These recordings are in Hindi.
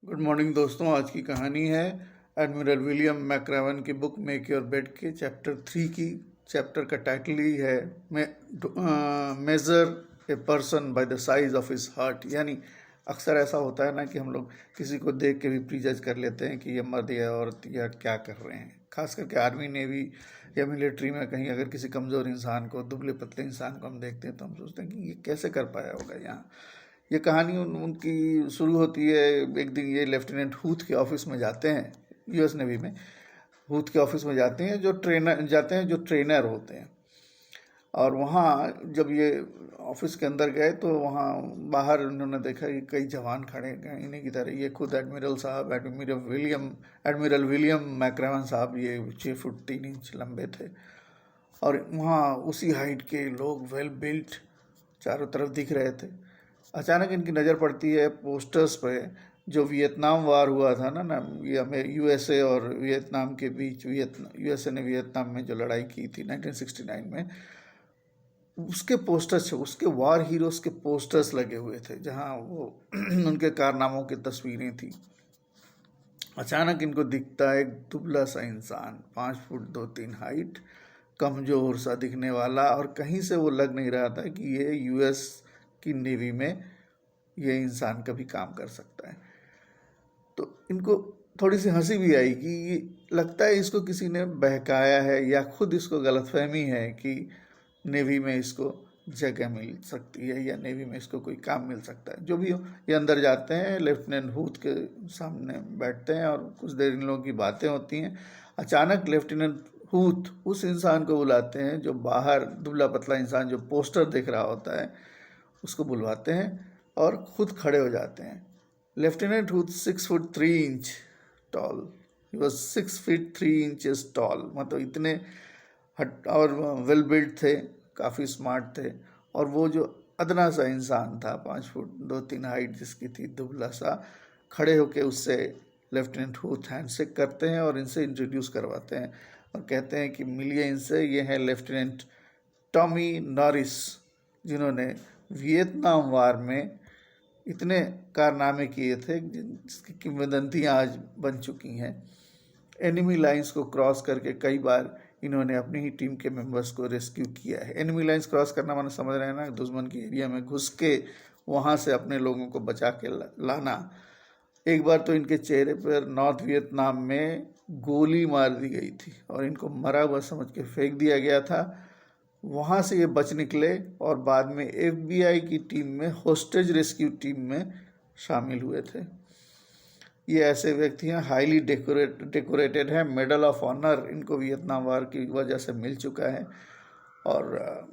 गुड मॉर्निंग दोस्तों। आज की कहानी है एडमिरल विलियम मैक्रेवन की बुक मेक योर बेड के चैप्टर 3 की। चैप्टर का टाइटल ही है measure a person by the size of his heart. यानी अक्सर ऐसा होता है ना कि हम लोग किसी को देख के भी प्रीजज कर लेते हैं कि ये मर्द या औरत या क्या कर रहे हैं। खास करके आर्मी नेवी या मिलिट्री में कहीं अगर किसी कमज़ोर इंसान को, दुबले पतले इंसान को हम देखते हैं तो हम सोचते हैं कि ये कैसे कर पाया होगा। यहाँ ये कहानी उनकी शुरू होती है। एक दिन ये लेफ्टिनेंट हूथ के ऑफिस में जाते हैं, यूएस नेवी में हूथ के ऑफिस में जाते हैं जो ट्रेनर होते हैं। और वहाँ जब ये ऑफिस के अंदर गए तो वहाँ बाहर उन्होंने देखा कि कई जवान खड़े हैं इन्हीं की तरह। ये खुद एडमिरल विलियम मैक्रेवन साहब ये 6 फुट 3 इंच लंबे थे। और वहाँ उसी हाइट के लोग वेल बिल्ट चारों तरफ दिख रहे थे। अचानक इनकी नज़र पड़ती है पोस्टर्स पे जो वियतनाम वार हुआ था ना ये हमें यूएसए और वियतनाम के बीच, यूएसए ने वियतनाम में जो लड़ाई की थी 1969 में, उसके पोस्टर्स, उसके वार हीरोज़ के पोस्टर्स लगे हुए थे जहां वो उनके कारनामों की तस्वीरें थी। अचानक इनको दिखता है एक दुबला सा इंसान, 5 फुट 2-3 हाइट, कमज़ोर सा दिखने वाला, और कहीं से वो लग नहीं रहा था कि ये यूएस की नेवी में ये इंसान कभी काम कर सकता है। तो इनको थोड़ी सी हंसी भी आई कि ये लगता है इसको किसी ने बहकाया है या खुद इसको गलतफहमी है कि नेवी में इसको जगह मिल सकती है या नेवी में इसको कोई काम मिल सकता है। जो भी हो, ये अंदर जाते हैं, लेफ्टिनेंट हूथ के सामने बैठते हैं और कुछ देर इन लोगों की बातें होती हैं। अचानक लेफ्टिनेंट हूथ उस इंसान को बुलाते हैं जो बाहर, दुबला पतला इंसान जो पोस्टर दिख रहा होता है, उसको बुलवाते हैं और खुद खड़े हो जाते हैं। लेफ्टिनेंट हूथ 6 foot 3 inch tall, he was 6 feet 3 inches tall, मतलब इतने हट और वेल बिल्ड थे, काफ़ी स्मार्ट थे। और वो जो अदना सा इंसान था, 5 फुट 2-3 हाइट जिसकी थी, दुबला सा, खड़े होके उससे लेफ्टिनेंट हूथ हैंडशेक करते हैं और इनसे इंट्रोड्यूस करवाते हैं और कहते हैं कि मिलिए इनसे, ये हैं लेफ्टिनेंट टॉमी नॉरिस, जिन्होंने वियतनाम वार में इतने कारनामे किए थे जिसकी किंवदंतियाँ आज बन चुकी हैं। एनिमी लाइंस को क्रॉस करके कई बार इन्होंने अपनी ही टीम के मेंबर्स को रेस्क्यू किया है। एनिमी लाइंस क्रॉस करना माने समझ रहे हैं ना, दुश्मन के एरिया में घुस के वहाँ से अपने लोगों को बचा के लाना। एक बार तो इनके चेहरे पर नॉर्थ वियतनाम में गोली मार दी गई थी और इनको मरा हुआ समझ के फेंक दिया गया था। वहाँ से ये बच निकले और बाद में FBI की टीम में, होस्टेज रेस्क्यू टीम में शामिल हुए थे। ये ऐसे व्यक्ति हैं, हाईली डेकोरेटेड हैं, मेडल ऑफ ऑनर इनको वियतनाम वार की वजह से मिल चुका है। और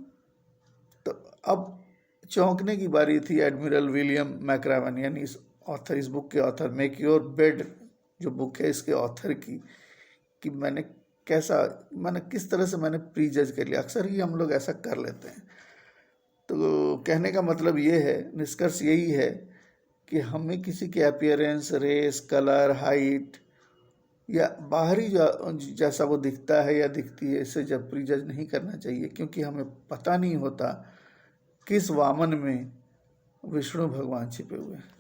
तो अब चौंकने की बारी थी एडमिरल विलियम मैक्रेवन, यानी इस बुक के ऑथर, मेक योर बेड जो बुक है इसके ऑथर की, कि मैंने किस तरह से मैंने प्रीजज कर लिया। अक्सर ही हम लोग ऐसा कर लेते हैं। तो कहने का मतलब ये है, निष्कर्ष यही है कि हमें किसी के अपीयरेंस, रेस, कलर, हाइट या बाहरी जैसा वो दिखता है या दिखती है, इससे जब प्रीजज नहीं करना चाहिए, क्योंकि हमें पता नहीं होता किस वामन में विष्णु भगवान छिपे हुए हैं।